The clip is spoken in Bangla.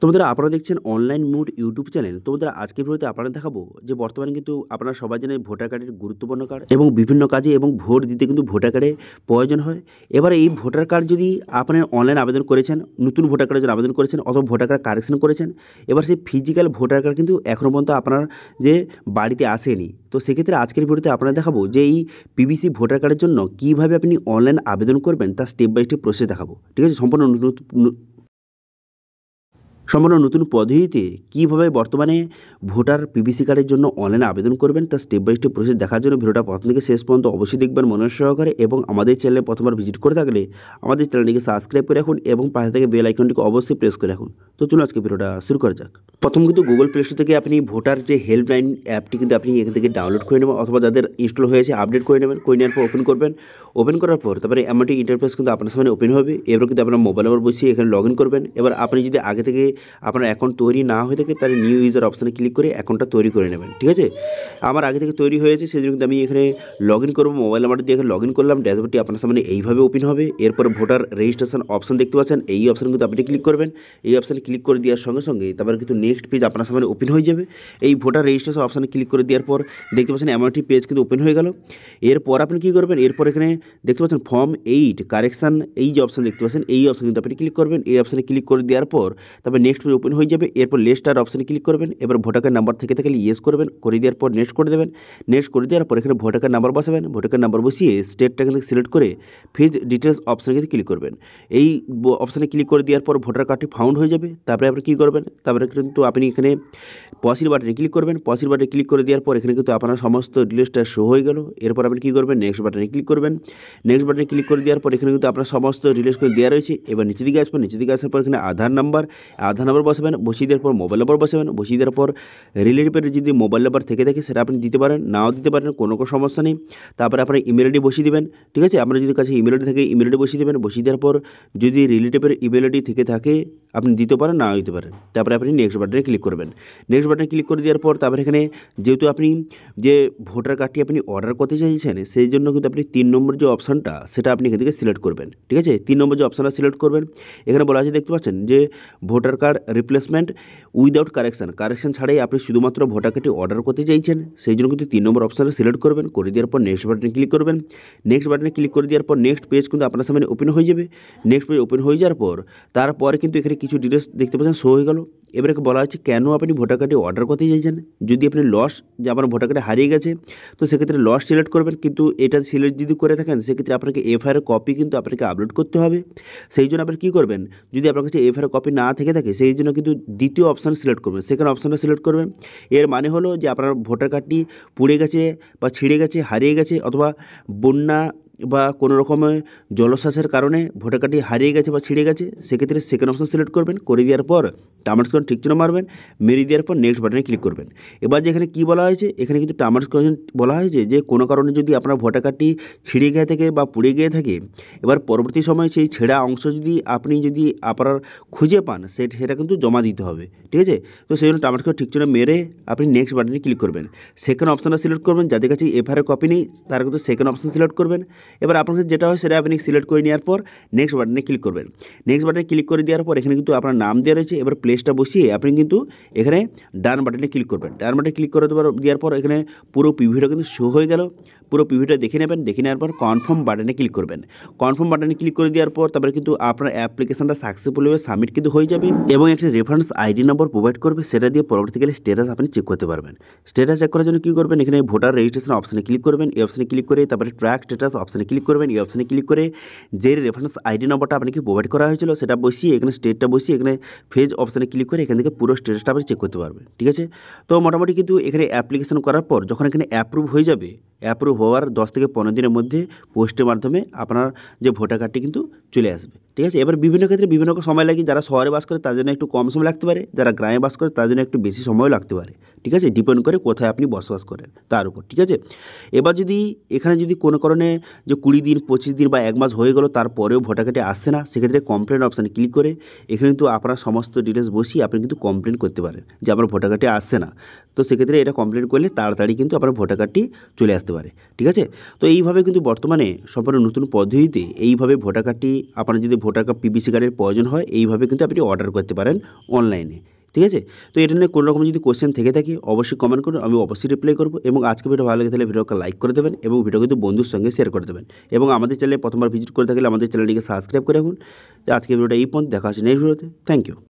তো বন্ধুরা আপনারা দেখছেন অনলাইন মুড ইউটিউব চ্যানেল। তো বন্ধুরা আজকের ভিডিওতে আপনাদের দেখাবো যে বর্তমানে কিন্তু আপনারা সবাই জানেন ভোটার কার্ডের গুরুত্বপূর্ণ কার্ড এবং বিভিন্ন কাজে এবং ভোট দিতে কিন্তু ভোটার কার্ডের প্রয়োজন হয়। এবার এই ভোটার কার্ড যদি আপনি অনলাইন আবেদন করেছেন, নতুন ভোটার কার্ডের জন্য আবেদন করেছেন অথবা ভোটার কার্ড কারেকশন করেছেন, এবার সেই ফিজিক্যাল ভোটার কার্ড কিন্তু এখনও পর্যন্ত আপনার যে বাড়িতে আসেনি। তো সেক্ষেত্রে আজকের ভিডিওতে আপনারা দেখাবো যে এই পিভিসি ভোটার কার্ডের জন্য কীভাবে আপনি অনলাইন আবেদন করবেন তার স্টেপ বাই স্টেপ প্রসেস দেখাবো। ঠিক আছে, সম্পূর্ণ নতুন পদ্ধতিতে কীভাবে বর্তমানে ভোটার পিভিসি কার্ডের জন্য অনলাইনে আবেদন করবেন তার স্টেপ বাই স্টেপ প্রসেস দেখার জন্য ভিডিওটা প্রথম থেকে শেষ পর্যন্ত অবশ্যই দেখবেন মনোযোগ সহকারে, এবং আমাদের চ্যানেলে প্রথমবার ভিজিট করে থাকলে আমাদের চ্যানেলটিকে সাবস্ক্রাইব করে রাখুন এবং পাশে থেকে বেল আইকনটিকে অবশ্যই প্রেস করে রাখুন। তো চলুন আজকে ভিডিওটা শুরু করা যাক। প্রথম কিন্তু গুগল প্লে স্টোর থেকে আপনি ভোটার যে হেল্পলাইন অ্যাপটি কিন্তু আপনি এখান থেকে ডাউনলোড করে নেবেন, অথবা যাদের ইনস্টল হয়েছে আপডেট করে নেবেন। করে নেওয়ার পর ওপেন করবেন। ওপেন করার পর তারপরে এমনটি ইন্টারফেস কিন্তু আপনার সামনে ওপেন হবে। এবার কিন্তু আপনার মোবাইল নাম্বার বসিয়ে এখানে লগ ইন করবেন। এবার আপনি যদি আগে থেকে আপনার অ্যাকাউন্ট তৈরি না হয়ে থাকে তাহলে নিউ ইউজার অপশানে ক্লিক করে অ্যাকাউন্টটা তৈরি করে নেবেন। ঠিক আছে, আমার আগে থেকে তৈরি হয়েছে, সেই জন্য কিন্তু আমি এখানে লগ ইন করবো। মোবাইল নাম্বার দিয়ে এখানে লগ ইন করলাম। ড্যাশবোর্ডটি আপনার সামনে এইভাবে ওপেন হবে। এরপর ভোটার রেজিস্ট্রেশন অপশান দেখতে পাচ্ছেন, এই অপশানে কিন্তু আপনি ক্লিক করবেন। এই অপশানে ক্লিক করে দেওয়ার সঙ্গে সঙ্গে তারপরে কিন্তু নেক্সট পেজ আপনার সামনে ওপেন হয়ে যাবে। এই ভোটার রেজিস্ট্রেশন অপশানে ক্লিক করে দেওয়ার পর দেখতে পাচ্ছেন এমন একটি পেজ কিন্তু ওপেন হয়ে গেল। এরপর আপনি কী করবেন, এরপর এখানে দেখতে পাচ্ছেন ফর্ম 8 কারেকশান, এই যে অপশান দেখতে পাচ্ছেন এই অপশানে কিন্তু আপনি ক্লিক করবেন। এই অপশানে ক্লিক করে দেওয়ার পর তারপর নেক্সট পেজ ওপেন হয়ে যাবে। এরপর লেস্টার অপশানে ক্লিক করবেন। এবার ভোটার কার্ড নাম্বার থেকে থাকলে ইয়েস করবেন, করে দেওয়ার পর নেক্সট করে দেবেন। নেক্সট করে দেওয়ার পর এখানে ভোটার কার্ড নাম্বার বসাবেন। ভোটার কার্ড নাম্বার বসিয়ে স্টেটটা কিন্তু সিলেক্ট করে ফেজ ডিটেলস অপশানে কিন্তু ক্লিক করবেন। এই অপশানে ক্লিক করে দেওয়ার পর ভোটার কার্ডটি ফাউন্ড হয়ে যাবে। তারপরে আপনি কী করবেন, তারপরে কিন্তু আপনি এখানে পসির বাটনে ক্লিক করবেন। পসির বাটনে ক্লিক করে দেওয়ার পর এখানে কিন্তু আপনার সমস্ত ডিটেলসটা শো হয়ে গেল। এরপর আপনি কী করবেন, নেক্সট বাটনে ক্লিক করবেন। নেক্সট বাটনে ক্লিক করে দেওয়ার পর এখানে কিন্তু আপনার সমস্ত ডিটেলস করে দেওয়া রয়েছে। এবার নিচে দিকে আসবেন। নিচে দিকে আসার পর এখানে আধার নাম্বার বসাবেন। বসিয়ে দেওয়ার পর মোবাইল নাম্বার বসাবেন। বসিয়ে দেওয়ার পর রিলেটিভের যদি মোবাইল নাম্বার থেকে থাকে সেটা আপনি দিতে পারেন, নাও দিতে পারেন, কোনো সমস্যা নেই। তারপরে আপনার ইমেল আইডি বসিয়ে দেবেন। ঠিক আছে, আপনার যদি কাছে ইমেল আইডি থাকে ইমেল আইডি বসিয়ে দেবেন। বসিয়ে দেওয়ার পর যদি রিলেটিভের ইমেল আইডি থেকে থাকে আপনি দিতে পারেন, নাও দিতে পারেন। তারপরে আপনি নেক্সট বাটনে ক্লিক করবেন। নেক্সট বাটনে ক্লিক করে দেওয়ার পর তারপরে এখানে যেহেতু আপনি যে ভোটার কার্ডটি আপনি অর্ডার করতে চাইছেন সেই জন্য কিন্তু আপনি 3 নম্বর যে অপশানটা সেটা আপনি এখান থেকে সিলেক্ট করবেন। ঠিক আছে, 3 নম্বর যে অপশানটা সিলেক্ট করবেন, এখানে বলা আছে দেখতে পাচ্ছেন যে voter card replacement without correction ছাড়াই আপনি শুধুমাত্র ভোটার কার্ডটি অর্ডার করতে চাইছেন, সেই জন্য কিন্তু 3 নম্বর অপশানটা সিলেক্ট করবেন। করে দেওয়ার পর নেক্সট বাটনে ক্লিক করবেন। নেক্সট বাটনে ক্লিক করে দেওয়ার পর নেক্সট পেজ কিন্তু আপনার সামনে ওপেন হয়ে যাবে। নেক্সট পেজ ওপেন হয়ে যাওয়ার পর তারপরে কিন্তু এখানে কিছু ডিটেলস দেখতে পাচ্ছেন শো হয়ে গেল। এবারে বলা হচ্ছে কেন আপনি ভোটার কার্ডটি অর্ডার করতে চাইছেন। যদি আপনি লস যে আমার ভোটার কার্ডে হারিয়ে গেছে তো সেক্ষেত্রে লস সিলেক্ট করবেন, কিন্তু এটা সিলেক্ট যদি করে থাকেন সেক্ষেত্রে আপনাকে এফআইআর কপি কিন্তু আপনাকে আপলোড করতে হবে। সেই জন্য আপনি কী করবেন, যদি আপনার কাছে এফআইআর কপি না থেকে থাকে সেই জন্য কিন্তু দ্বিতীয় অপশান সিলেক্ট করবেন, সেকেন্ড অপশানটা সিলেক্ট করবেন। এর মানে হলো যে আপনার ভোটার কার্ডটি পুড়ে গেছে বা ছিঁড়ে গেছে, হারিয়ে গেছে, অথবা বন্যা বা কোনো রকমের জলশ্বাসের কারণে ভোটার কার্ডটি হারিয়ে গেছে বা ছিঁড়ে গেছে, সেক্ষেত্রে সেকেন্ড অপশান সিলেক্ট করবেন। করে দেওয়ার পর টার্মস কন্ডিশন ঠিক চিহ্ন মারবেন। মেরে দেওয়ার পর নেক্সট বাটনে ক্লিক করবেন। এবার যেখানে কী বলা হয়েছে, এখানে কিন্তু টার্মস কন্ডিশন বলা হয়েছে যে কোনো কারণে যদি আপনার ভোটার কার্ডটি ছিঁড়ে গিয়ে থাকে বা পুড়ে গিয়ে থাকে, এবার পরবর্তী সময়ে সেই ছেঁড়া অংশ যদি আপনি আপনার খুঁজে পান সেটা কিন্তু জমা দিতে হবে। ঠিক আছে, তো সেই জন্য টার্মস কন্ডিশন ঠিক চিহ্ন মেরে আপনি নেক্সট বাটনে ক্লিক করবেন। সেকেন্ড অপশানটা সিলেক্ট করবেন। যাদের কাছে এফআইআর কপি নেই তারা কিন্তু সেকেন্ড অপশান সিলেক্ট করবেন। এবার আপনার কাছে যেটা হয় সেটা আপনি সিলেক্ট করে নেওয়ার পর নেক্সট বাটনে ক্লিক করবেন। নেক্সট বাটনে ক্লিক করে দেওয়ার পর এখানে কিন্তু আপনার নাম দেওয়া রয়েছে। এবার প্লেসটা বসিয়ে আপনি কিন্তু এখানে ডান বাটনে ক্লিক করবেন। ডান বাটনে ক্লিক করে দেওয়ার পর এখানে পুরো পিভিটা কিন্তু শো হয়ে গেল। পুরো পিভিটা দেখে নেবেন। দেখে নেওয়ার পর কনফার্ম বাটনে ক্লিক করবেন। কনফার্ম বাটনে ক্লিক করে দেওয়ার পর তারপরে কিন্তু আপনার অ্যাপ্লিকেশনটা সাকসেসফুলভাবে সাবমিট কিন্তু হয়ে যাবে এবং একটা রেফারেন্স আইডি নম্বর প্রোভাইড করবে, সেটা দিয়ে পরবর্তীকালে স্ট্যাটাস আপনি চেক করতে পারবেন। স্ট্যাটাস চেক করার জন্য কী করবেন, এখানে ভোটার রেজিস্ট্রেশন অপশানে ক্লিক করবেন। এই অপশানে ক্লিক করে তারপরে ট্র্যাক স্ট্যাটাস অপশানে ক্লিক করবেন। এই অপশানে ক্লিক করে যে রেফারেন্স আইডি নম্বরটা আপনাকে প্রোভাইড করা হয়েছিল সেটা বসিয়ে এখানে স্টেটটা বসিয়ে এখানে ফেজ অপশানে ক্লিক করে এখান থেকে পুরো স্ট্যাটাসটা আপনি চেক করতে পারবেন। ঠিক আছে, তো মোটামুটি কিন্তু এখানে অ্যাপ্লিকেশন করার পর যখন এখানে অ্যাপ্রুভ হয়ে যাবে, অ্যাপ্রুভ হওয়ার 10 থেকে 15 দিনের মধ্যে পোস্টের মাধ্যমে আপনার যে ভোটার কার্ডটি কিন্তু চলে আসবে। ঠিক আছে, এবার বিভিন্ন ক্ষেত্রে বিভিন্ন সময় লাগে। যারা শহরে বাস করে তার জন্য একটু কম সময় লাগতে পারে, যারা গ্রামে বাস করে তার জন্য একটু বেশি সময়ও লাগতে পারে। ঠিক আছে, ডিপেন্ড করে কোথায় আপনি বসবাস করেন তার উপর। ঠিক আছে, এবার যদি এখানে যদি কোনো কারণে যে 20 দিন 25 দিন বা 1 মাস হয়ে গেল তারপরেও ভোটার কার্ডে আসছে না, সেক্ষেত্রে কমপ্লেন অপশানে ক্লিক করে এখানে কিন্তু আপনার সমস্ত ডিটেলস বসিয়ে আপনি কিন্তু কমপ্লেন করতে পারেন যে আপনার ভোটার কার্ডে আসছে না। তো সেক্ষেত্রে এটা কমপ্লেন করলে তাড়াতাড়ি কিন্তু আপনার ভোটার কার্ডটি চলে আসতে পারে। ঠিক আছে, তো এইভাবে কিন্তু বর্তমানে সম্পূর্ণ নতুন পদ্ধতিতে এইভাবে ভোটার কার্ডটি আপনার যদি ভোটার কার্ড পিবিসি কার্ডের প্রয়োজন হয় এইভাবে কিন্তু আপনি অর্ডার করতে পারেন অনলাইনে। ঠিক আছে, তো এটা নিয়ে কোনো রকম যদি কোশ্চেন থেকে থাকে অবশ্যই কমেন্ট করুন, আমি অবশ্যই রিপ্লাই করবো। এবং আজকে ভিডিও ভালো লাগে তাহলে ভিডিওকে লাইক করে দেবেন এবং ভিডিও কিন্তু বন্ধুর সঙ্গে শেয়ার করে দেবেন। এবং আমাদের চ্যানেলে প্রথমবার ভিজিট করে থাকলে আমাদের চ্যানেলটিকে সাবস্ক্রাইব করে রাখুন। তো আজকে ভিডিওটা এই পর্যন্ত, দেখা হচ্ছে নেক্সট ভিডিওতে। Thank you.